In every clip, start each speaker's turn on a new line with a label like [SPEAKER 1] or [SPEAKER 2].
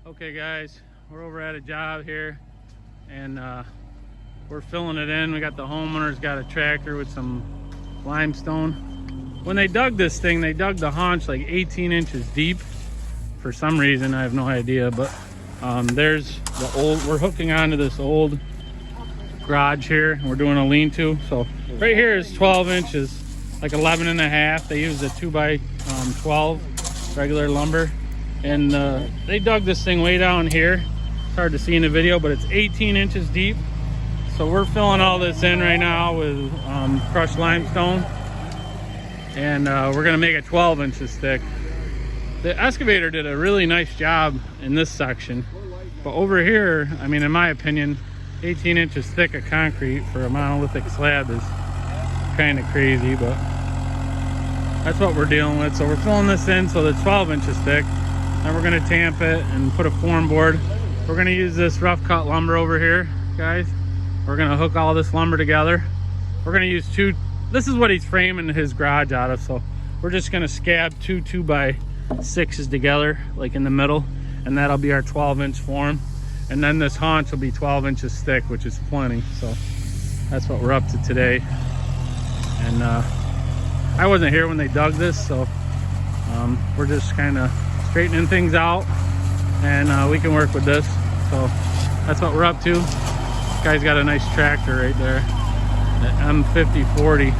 [SPEAKER 1] Okay guys, we're over at a job here and we're filling it in. We got the homeowner's got a tractor with some limestone. When they dug this thing, they dug the haunch like 18 inches deep for some reason. I have no idea, but there's the old, we're hooking onto this old garage here and we're doing a lean-to. So right here is 12 inches, like 11 and a half. They used a 2x12 regular lumber. And they dug this thing way down here. It's hard to see in the video, but it's 18 inches deep. So we're filling all this in right now with crushed limestone. And we're gonna make it 12 inches thick. The excavator did a really nice job in this section. But over here, I mean, in my opinion, 18 inches thick of concrete for a monolithic slab is kind of crazy, but that's what we're dealing with. So we're filling this in so that 12 inches thick. Then we're gonna tamp it and put a form board. We're gonna use this rough cut lumber over here, guys. We're gonna hook all this lumber together. We're gonna use this is what he's framing his garage out of, so we're just gonna scab two 2x6s together, like in the middle, and that'll be our 12-inch form. And then this haunch will be 12 inches thick, which is plenty. So that's what we're up to today. And I wasn't here when they dug this, so we're just kind of straightening things out, and we can work with this. So that's what we're up to. This guy's got a nice tractor right there, the M5040.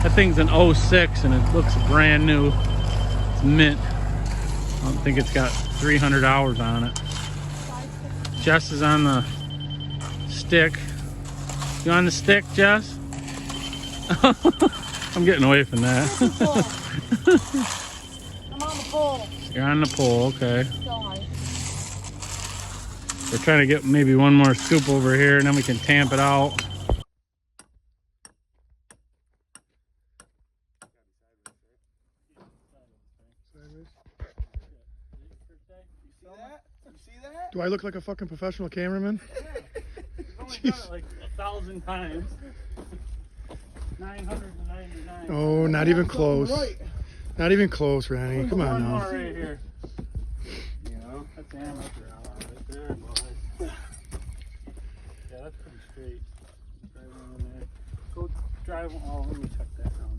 [SPEAKER 1] That thing's an 06 and it looks brand new. It's mint. I don't think it's got 300 hours on it. Jess is on the stick. You on the stick, Jess? I'm getting away from that.
[SPEAKER 2] I'm on the pole.
[SPEAKER 1] You're on the pole, okay. We're trying to get maybe one more scoop over here and then we can tamp it out.
[SPEAKER 3] Do I look like a fucking professional cameraman?
[SPEAKER 1] Yeah. You've only done it like 1,000 times. 999.
[SPEAKER 3] Oh, not even close. Not even close, Randy. Come on now.
[SPEAKER 1] One more right here. You know, that's amateur hour right there, boys. Yeah, that's pretty straight. Drive on in there. Go drive. Oh, let me check that down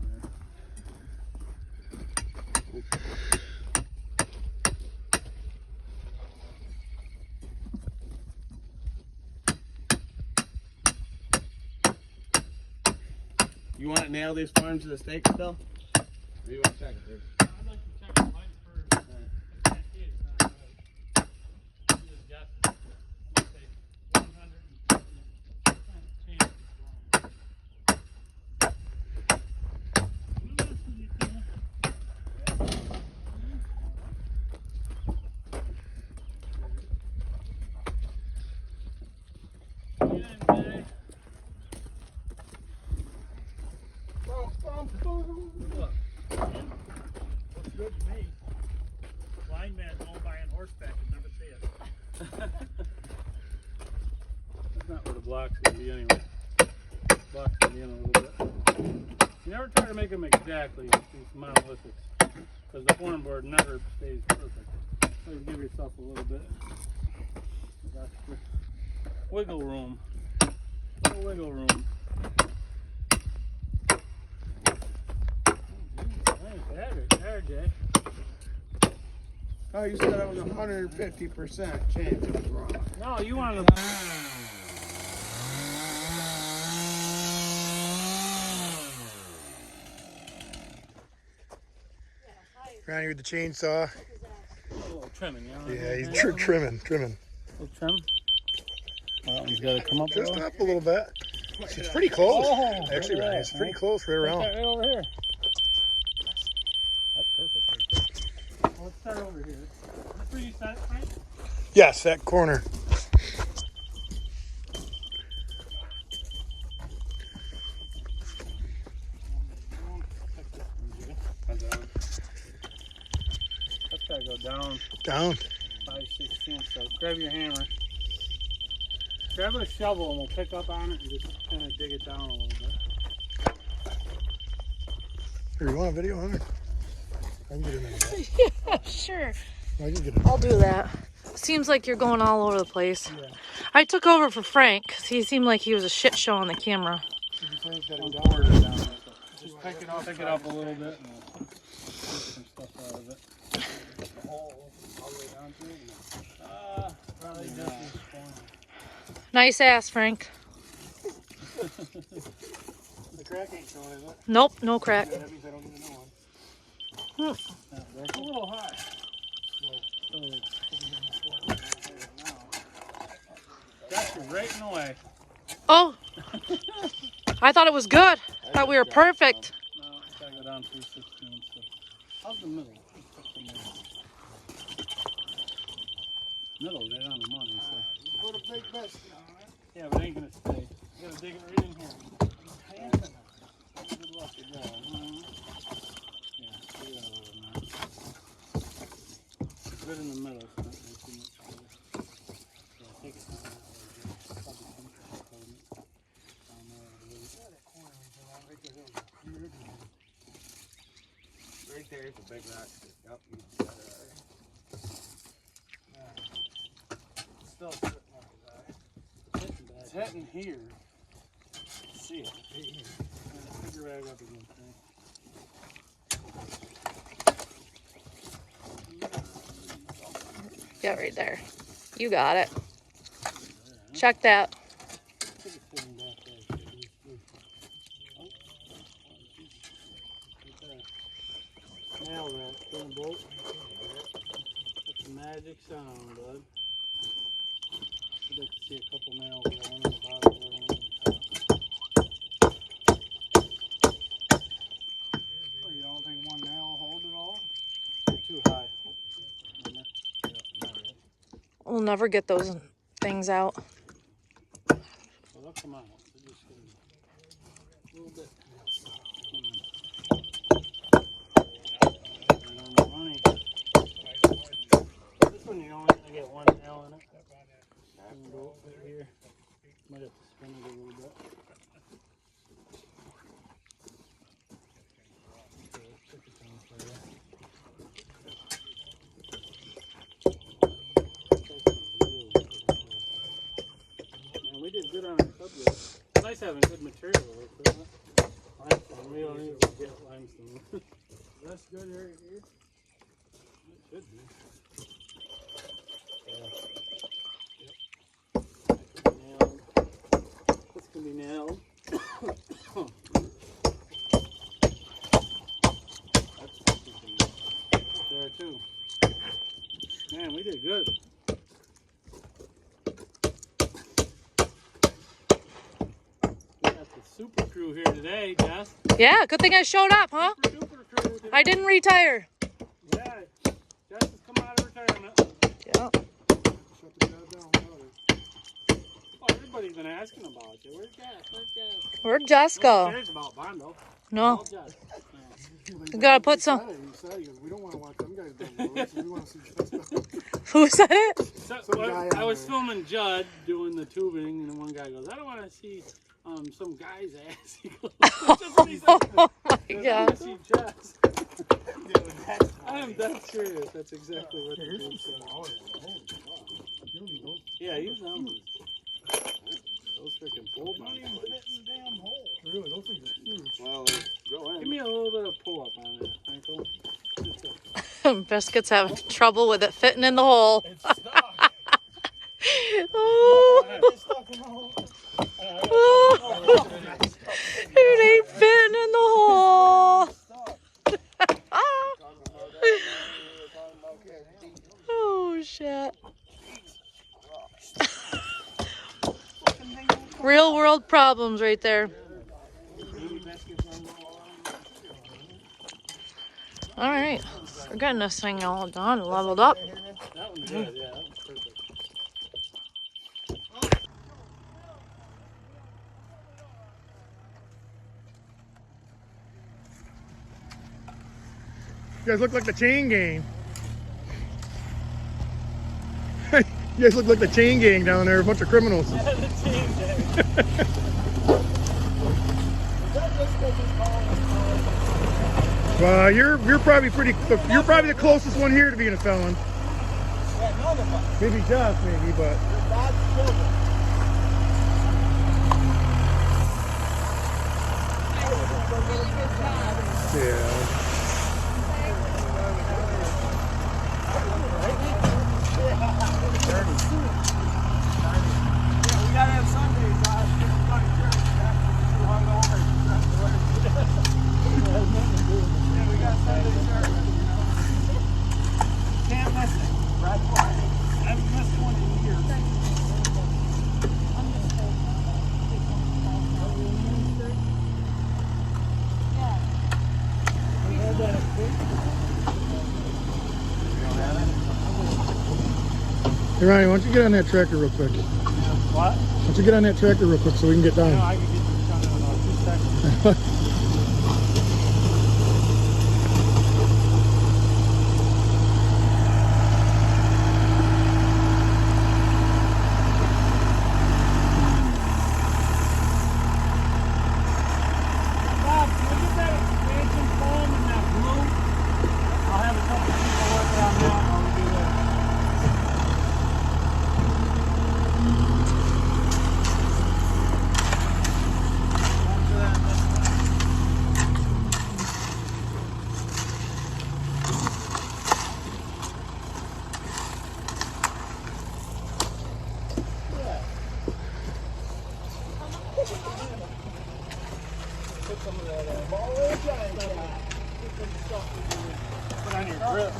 [SPEAKER 1] there.
[SPEAKER 4] You want to nail these forms to the stake still? Or you want to check it, dude?
[SPEAKER 1] I'd like to check the lights first. I can't see it's not right. I'm just guessing. I'm gonna say 100. Looks good to me. Blind man won't buy on horseback and never see it. That's not where the block's going to be anyway. Block's going to be in a little bit. You never try to make them exactly these monolithics, because the form board never stays perfect. So you give yourself a little bit of extra wiggle room. A little wiggle room. Jay.
[SPEAKER 4] Oh, you said I was 150% chance it was wrong.
[SPEAKER 1] No, you wanted to.
[SPEAKER 3] Randy with the chainsaw.
[SPEAKER 1] A little trimming, you know?
[SPEAKER 3] Yeah, he's trimming.
[SPEAKER 1] A little trim. Well, he's got to come up
[SPEAKER 3] Just up a little bit. It's pretty close. Actually, Randy, it's pretty close right around.
[SPEAKER 1] Right over here. That's perfect right there. Well, let's start over here. Is this where you set it, Frank?
[SPEAKER 3] Yes, that corner.
[SPEAKER 1] That's got to go down.
[SPEAKER 3] Down.
[SPEAKER 1] 5/16. So grab your hammer. Grab a shovel and we'll pick up on it and just kind of dig it down a little bit.
[SPEAKER 3] Here, you want a video on it? I can get in there.
[SPEAKER 2] Yeah, sure.
[SPEAKER 3] I can get in.
[SPEAKER 2] I'll do that. seems like you're going all over the place.
[SPEAKER 3] Yeah.
[SPEAKER 2] I took over for Frank because he seemed like he was a shit show on the camera.
[SPEAKER 1] Just pick it up a little bit and we'll get some stuff out of it. The hole all the way down to it? Probably just as far.
[SPEAKER 2] Nice ass, Frank.
[SPEAKER 3] The crack ain't showing, is it?
[SPEAKER 2] Nope, no crack.
[SPEAKER 3] That means I don't even know one.
[SPEAKER 1] It's a little high. Got you right in the way.
[SPEAKER 2] Oh, I thought it was good. I thought we were perfect.
[SPEAKER 1] No, it's gotta go down 316. So how's the middle? Middle's right on the money. So.
[SPEAKER 3] Put a big biscuit on it.
[SPEAKER 1] Yeah, but it ain't gonna stay. You gotta dig it right in here. Good luck with that. Yeah, do that a little bit. Right in the middle. It's not really too much further. Yeah, take it down. Probably down there a little.
[SPEAKER 4] Right there is a big rock. Yep, you got it right.
[SPEAKER 3] Still sitting on the
[SPEAKER 1] It's hitting here. See it. Pick your rag up again.
[SPEAKER 2] Yeah, right there. You got it. Check that.
[SPEAKER 1] Nail that. Put a bolt. That's a magic sound, bud. I'd like to see a couple nails there. One on the bottom, one on the top.
[SPEAKER 3] Oh, you don't think one nail will hold it all?
[SPEAKER 1] They're too high.
[SPEAKER 2] We'll never get those things out.
[SPEAKER 1] Well, they'll come out. They're just gonna a little bit. Right on the money. This one you only get one nail in it. And go right here. Might have to spin it a little bit. Okay, let's check it down for you. Man, we did good on our subject. It's nice having good material to work with, isn't it? Limestone. We don't need to get limestone.
[SPEAKER 3] That's good right here.
[SPEAKER 1] It should be. Yeah. Yep. This can be nailed. That's there too. Man, we did good. We got the super crew here today, Jess.
[SPEAKER 2] Yeah, good thing I showed up, huh?
[SPEAKER 1] Super duper crew today.
[SPEAKER 2] I didn't retire.
[SPEAKER 1] Yeah, Jess has come out of retirement.
[SPEAKER 2] Yeah.
[SPEAKER 3] Shut the job down.
[SPEAKER 1] Oh, everybody's been asking about you. Where's Jess? Where's Jess?
[SPEAKER 2] Where'd Jess
[SPEAKER 1] Who
[SPEAKER 2] go?
[SPEAKER 1] cares about Bondo?
[SPEAKER 2] No.
[SPEAKER 1] All Jess.
[SPEAKER 2] You gotta put some.
[SPEAKER 3] He said, we don't want to watch them guys build roads. We want to see just
[SPEAKER 2] Who said it?
[SPEAKER 1] So,
[SPEAKER 3] Some
[SPEAKER 1] well,
[SPEAKER 3] guy
[SPEAKER 1] I
[SPEAKER 3] on
[SPEAKER 1] was
[SPEAKER 3] there.
[SPEAKER 1] filming Judd doing the tubing, and one guy goes, "I don't want to see some guy's ass." He goes, "That's what he said."
[SPEAKER 2] Oh my
[SPEAKER 1] He goes, "I
[SPEAKER 2] god.
[SPEAKER 1] wanna see Jess." I am that serious. That's exactly what the dude said. Yeah, he's those freaking pole bars.
[SPEAKER 3] Really, those things are huge.
[SPEAKER 4] Well, go in.
[SPEAKER 1] Give me a little bit of pull up on that, Michael.
[SPEAKER 2] Biscuit's having trouble with it fitting in the hole.
[SPEAKER 3] It's stuck.
[SPEAKER 2] Oh,
[SPEAKER 3] It's stuck in the hole.
[SPEAKER 2] it ain't fitting in the hole. Oh shit. Real world problems right there. All right, we're getting this thing all done, leveled up.
[SPEAKER 1] That one's good, yeah, that one's perfect.
[SPEAKER 3] You guys look like the chain gang. You guys look like the chain gang down there, a bunch of criminals.
[SPEAKER 1] Yeah, the team day.
[SPEAKER 3] Well, you're probably the closest one here to being a felon.
[SPEAKER 1] Yeah,
[SPEAKER 3] Maybe just, maybe, but. Yeah. Hey Ronnie, why don't you get on that tractor real quick?
[SPEAKER 1] What?
[SPEAKER 3] Why don't you get on that tractor real quick so we can get done?
[SPEAKER 1] No, I can get this done in about 2 seconds. Bob, can we get that expansion foam in that blue? I'll have a couple people working on that while we do that. Put some of that put on your grip.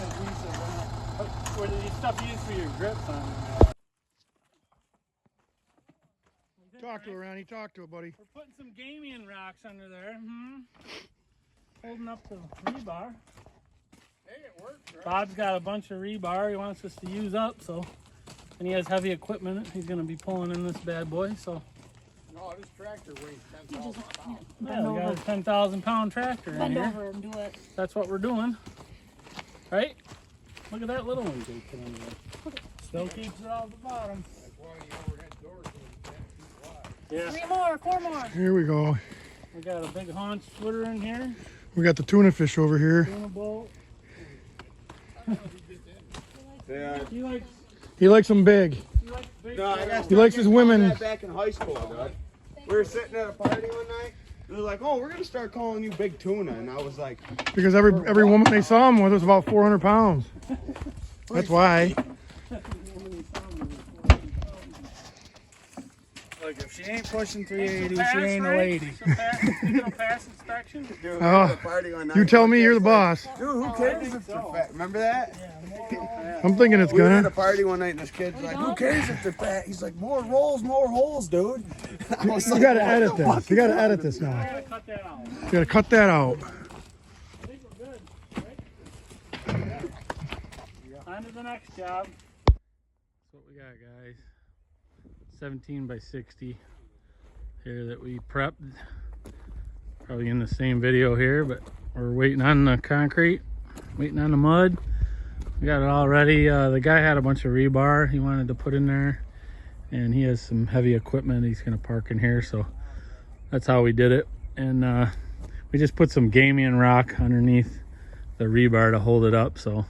[SPEAKER 1] What do you stuff you use for your grips on?
[SPEAKER 3] Talk to her, Ronnie. Talk to her, buddy.
[SPEAKER 1] We're putting some gaming rocks under there. Holding up the rebar.
[SPEAKER 3] Hey, it works, right?
[SPEAKER 1] Bob's got a bunch of rebar he wants us to use up, so, and he has heavy equipment he's going to be pulling in this bad boy, so.
[SPEAKER 3] No, this tractor weighs 10,000 pounds.
[SPEAKER 1] Yeah, we got a 10,000 pound tractor in
[SPEAKER 2] Bend
[SPEAKER 1] here.
[SPEAKER 2] over and do it.
[SPEAKER 1] That's what we're doing, right? Look at that little one Jake put in there. Still keeps it off the bottom.
[SPEAKER 3] That's why the overhead doors are 10 feet wide.
[SPEAKER 1] Yeah.
[SPEAKER 2] 3 more, 4 more.
[SPEAKER 3] Here we go.
[SPEAKER 1] We got a big haunch footer in here.
[SPEAKER 3] We got the tuna fish over here.
[SPEAKER 1] Tuna bolt.
[SPEAKER 4] Yeah.
[SPEAKER 3] He likes them big.
[SPEAKER 1] He likes big
[SPEAKER 4] No, I got
[SPEAKER 3] He likes his women.
[SPEAKER 4] back in high school, dude. We were sitting at a party one night. They were like, "Oh, we're gonna start calling you Big Tuna," and I was like,
[SPEAKER 3] Because every woman they saw him with was about 400 pounds. That's why.
[SPEAKER 5] Look, if she ain't pushing 380,
[SPEAKER 1] Pass,
[SPEAKER 5] she ain't a
[SPEAKER 1] right?
[SPEAKER 5] lady.
[SPEAKER 1] She'll pass, you gonna pass inspection?
[SPEAKER 4] "Dude, we were
[SPEAKER 3] Oh,
[SPEAKER 4] at a party one night."
[SPEAKER 3] You tell me you're the boss.
[SPEAKER 4] Dude, who cares if they're fat? Remember that?
[SPEAKER 3] I'm thinking it's
[SPEAKER 4] We were at
[SPEAKER 3] gonna.
[SPEAKER 4] a party one night and this kid's like, "Who cares if they're fat?" He's like, "More rolls, more holes, dude." I was
[SPEAKER 3] You
[SPEAKER 4] like,
[SPEAKER 3] gotta
[SPEAKER 4] "What
[SPEAKER 3] edit
[SPEAKER 4] the
[SPEAKER 3] this.
[SPEAKER 4] fuck
[SPEAKER 3] You
[SPEAKER 4] is
[SPEAKER 3] gotta
[SPEAKER 4] wrong
[SPEAKER 3] edit
[SPEAKER 4] with
[SPEAKER 3] this
[SPEAKER 4] you?"
[SPEAKER 3] now.
[SPEAKER 1] I gotta cut that out.
[SPEAKER 3] You gotta cut that out.
[SPEAKER 1] I think we're good, right? On to the next job. That's what we got, guys. 17 by 60 here that we prepped. Probably in the same video here, but we're waiting on the concrete, waiting on the mud. We got it all ready. The guy had a bunch of rebar he wanted to put in there, and he has some heavy equipment he's gonna park in here, so that's how we did it. And we just put some gaming rock underneath the rebar to hold it up, so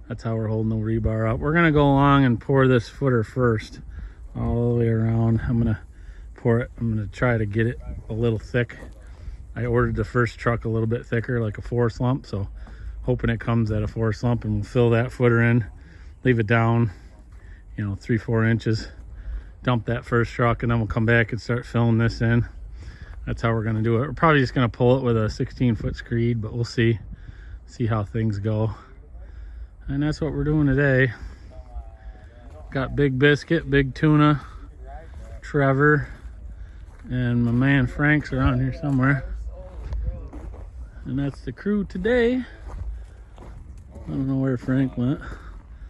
[SPEAKER 1] that's how we're holding the rebar up. We're gonna go along and pour this footer first all the way around. I'm gonna pour it. I'm gonna try to get it a little thick. I ordered the first truck a little bit thicker, like a 4 slump, so hoping it comes at a 4 slump, and we'll fill that footer in, leave it down, 3-4 inches, dump that first truck, and then we'll come back and start filling this in. That's how we're gonna do it. We're probably just gonna pull it with a 16-foot screed, but we'll see how things go. And that's what we're doing today. Got Big Biscuit, Big Tuna, Trevor, and my man Frank's around here somewhere. And that's the crew today. I don't know where Frank went.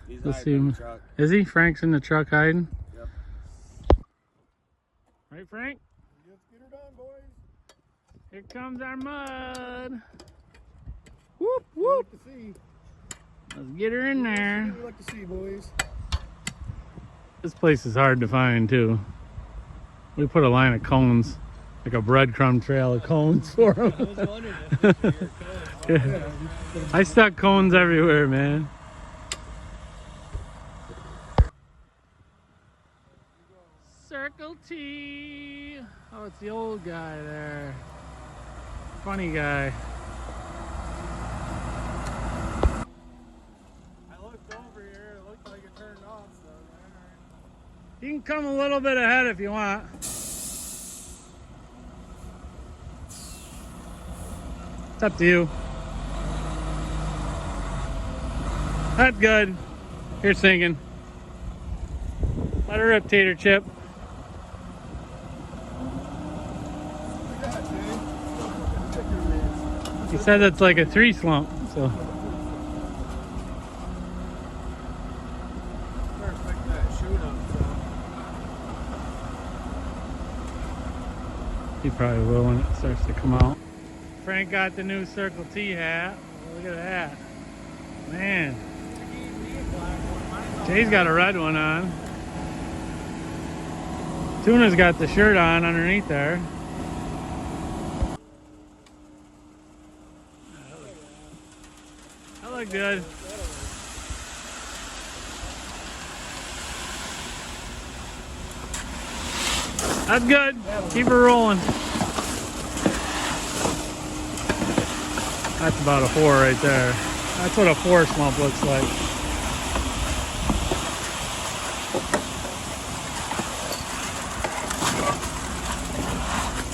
[SPEAKER 4] He's
[SPEAKER 1] Let's
[SPEAKER 4] hiding
[SPEAKER 1] see
[SPEAKER 4] in
[SPEAKER 1] him.
[SPEAKER 4] the truck.
[SPEAKER 1] Is he? Frank's in the truck hiding?
[SPEAKER 4] Yep.
[SPEAKER 1] Right, Frank?
[SPEAKER 3] Let's get her done, boys.
[SPEAKER 1] Here comes our mud. Whoop,
[SPEAKER 3] We
[SPEAKER 1] whoop.
[SPEAKER 3] like to see.
[SPEAKER 1] Let's get her in there.
[SPEAKER 3] We like to see, boys.
[SPEAKER 1] This place is hard to find, too. We put a line of cones, like a breadcrumb trail of cones for them. Yeah. I stuck cones everywhere, man. Circle T. Oh, it's the old guy there. Funny guy.
[SPEAKER 5] I looked over here, it looked like it turned off, so alright.
[SPEAKER 1] You can come a little bit ahead if you want. It's up to you. That's good. You're sinking. Let her rip, Tater Chip. He said it's like a 3 slump, so.
[SPEAKER 5] Better pick that chute up, so.
[SPEAKER 1] He probably will when it starts to come out. Frank got the new Circle T hat. Look at that. Man. Jay's got a red one on. Tuna's got the shirt on underneath there. That looked good. That's good. Keep her rolling. That's about a 4 right there. That's what a 4 slump looks like.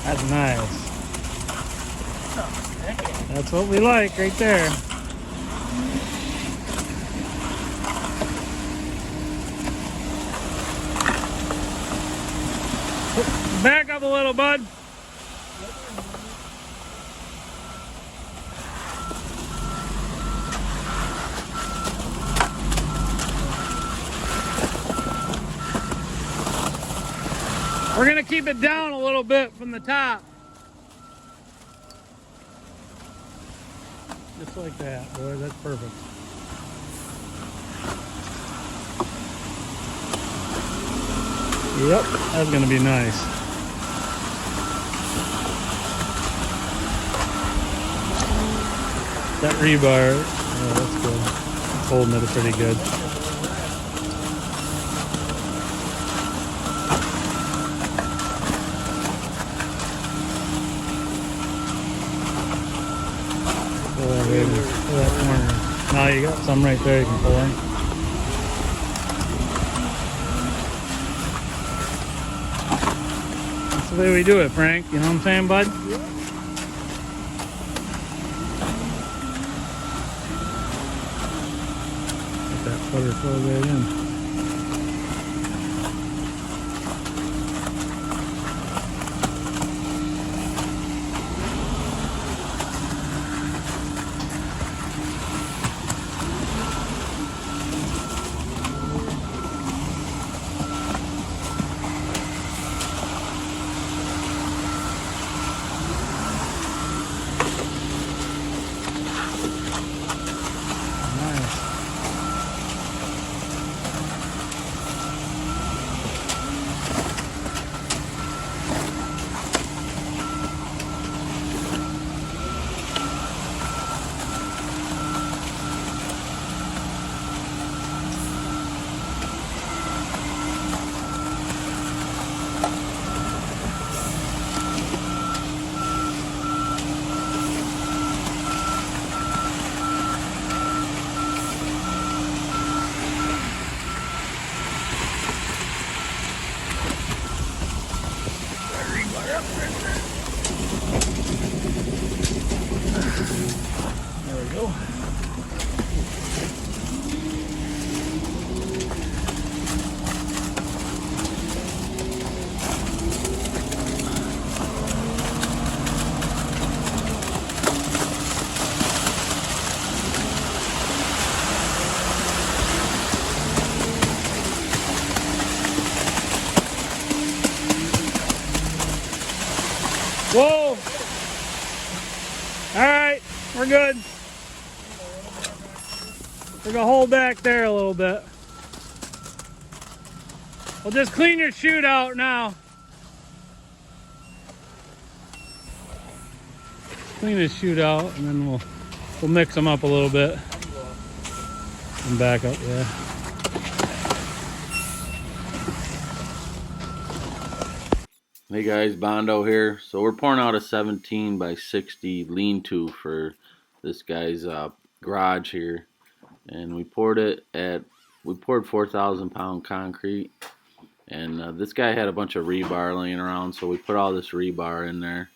[SPEAKER 1] That's nice. That's what we like right there. Back up a little, bud. We're gonna keep it down a little bit from the top. Just like that, boy, that's perfect. Yep, that's gonna be nice. That rebar, oh, that's good. It's holding it pretty good. That corner. Now you got some right there you can pull in. That's the way we do it, Frank. You know what I'm saying, bud? Let that butter flow right in. There we go. Whoa! All right, we're good. We're gonna hold back there a little bit. We'll just clean your chute out now. Clean his chute out, and then we'll mix them up a little bit. And back up, yeah.
[SPEAKER 6] Hey guys, Bondo here. So we're pouring out a 17 by 60 lean-to for this guy's garage here, and we poured 4,000 pound concrete, and this guy had a bunch of rebar laying around, so we put all this rebar in there,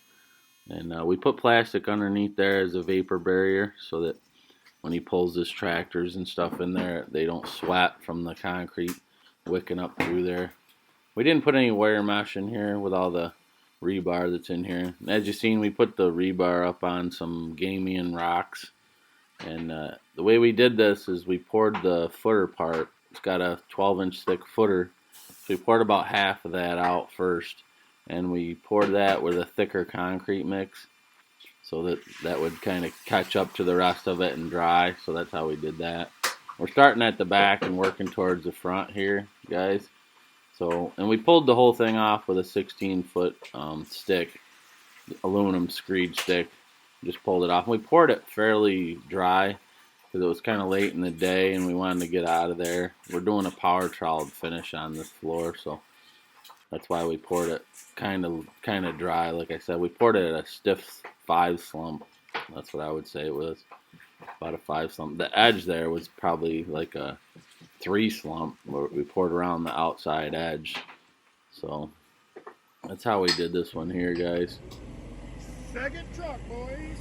[SPEAKER 6] and we put plastic underneath there as a vapor barrier so that when he pulls his tractors and stuff in there, they don't swat from the concrete wicking up through there. We didn't put any wire mesh in here with all the rebar that's in here. As you've seen, we put the rebar up on some Gamian rocks. And the way we did this is we poured the footer part. It's got a 12-inch thick footer. So we poured about half of that out first. And we poured that with a thicker concrete mix so that would kind of catch up to the rest of it and dry. So that's how we did that. We're starting at the back and working towards the front here, guys. So, and we pulled the whole thing off with a 16-foot stick, aluminum screed stick. Just pulled it off. We poured it fairly dry because it was kind of late in the day and we wanted to get out of there. We're doing a power troweled finish on this floor, so that's why we poured it kind of dry. Like I said, we poured it at a stiff 5 slump. That's what I would say it was, about a 5 slump. The edge there was probably like a 3 slump where we poured around the outside edge. So that's how we did this one here, guys.
[SPEAKER 3] Second truck, boys.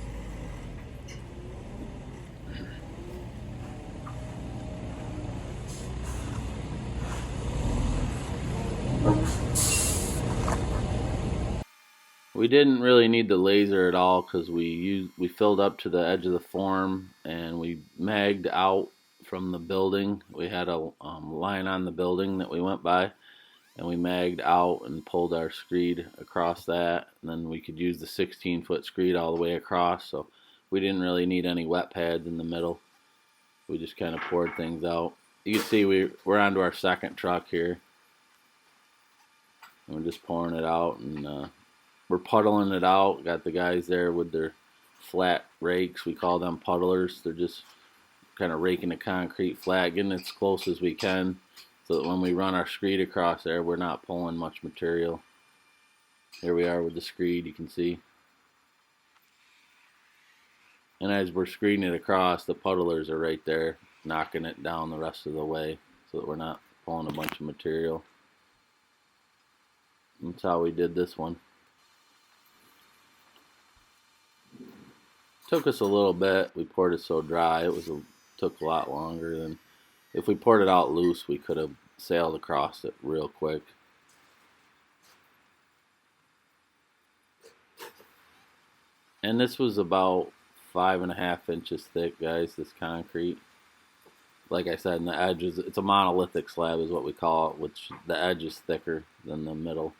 [SPEAKER 6] We didn't really need the laser at all because we filled up to the edge of the form and we magged out from the building. We had a line on the building that we went by, and we magged out and pulled our screed across that, and then we could use the 16-foot screed all the way across, so we didn't really need any wet pads in the middle. We just kind of poured things out. You can see we're onto our second truck here, and we're just pouring it out, and we're puddling it out. Got the guys there with their flat rakes. We call them puddlers. They're just kind of raking the concrete flat, getting as close as we can so that when we run our screed across there, we're not pulling much material. Here we are with the screed, you can see. And as we're screeding it across, the puddlers are right there, knocking it down the rest of the way so that we're not pulling a bunch of material. That's how we did this one. Took us a little bit. We poured it so dry, took a lot longer than if we poured it out loose. We could have sailed across it real quick. And this was about 5.5 inches thick, guys, this concrete. Like I said, and the edge it's a monolithic slab is what we call it, which the edge is thicker than the middle.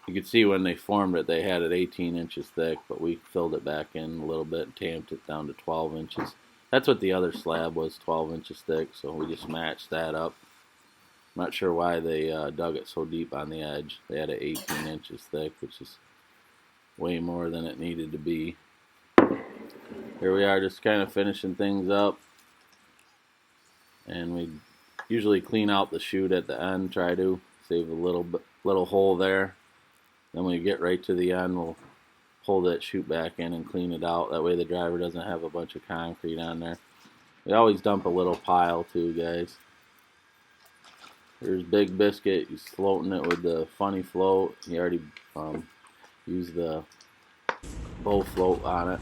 [SPEAKER 6] You could see when they formed it, they had it 18 inches thick, but we filled it back in a little bit and tamped it down to 12 inches. That's what the other slab was, 12 inches thick, so we just matched that up. I'm not sure why they dug it so deep on the edge. They had it 18 inches thick, which is way more than it needed to be. Here we are just kind of finishing things up. And we usually clean out the chute at the end, try to save a little hole there. Then when we get right to the end, we'll pull that chute back in and clean it out. That way the driver doesn't have a bunch of concrete on there. We always dump a little pile too, guys. Here's Big Biscuit. He's floating it with the funny float. He already used the bow float on it.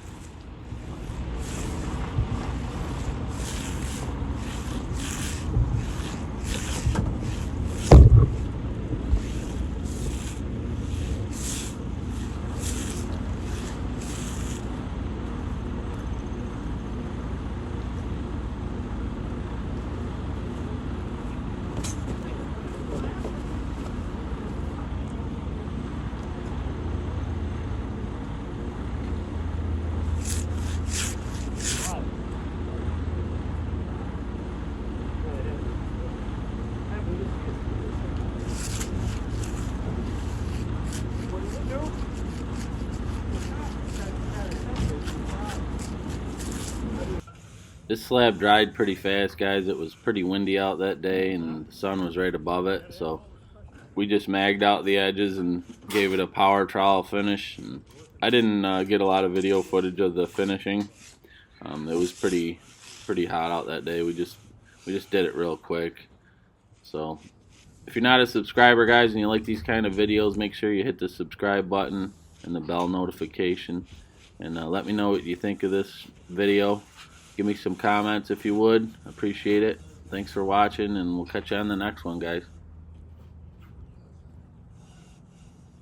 [SPEAKER 6] This slab dried pretty fast, guys. It was pretty windy out that day and the sun was right above it, so we just magged out the edges and gave it a power trowel finish. And I didn't get a lot of video footage of the finishing. It was pretty hot out that day. We just did it real quick. So if you're not a subscriber, guys, and you like these kind of videos, make sure you hit the subscribe button and the bell notification. And let me know what you think of this video. Give me some comments if you would. Appreciate it. Thanks for watching, and we'll catch you on the next one, guys.